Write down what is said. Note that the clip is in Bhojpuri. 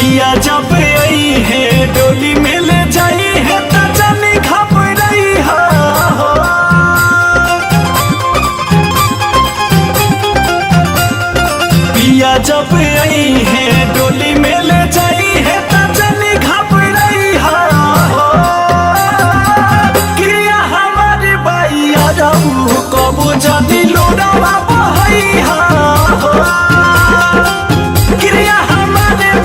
पिया जब आई है डोली में ले जाई है त जानी घबराई हो। पिया जब आई है डोली में ले जाई है त जानी घबराई हो। किया हमारी बाई आ जाऊ कबू जानी लोड़ावा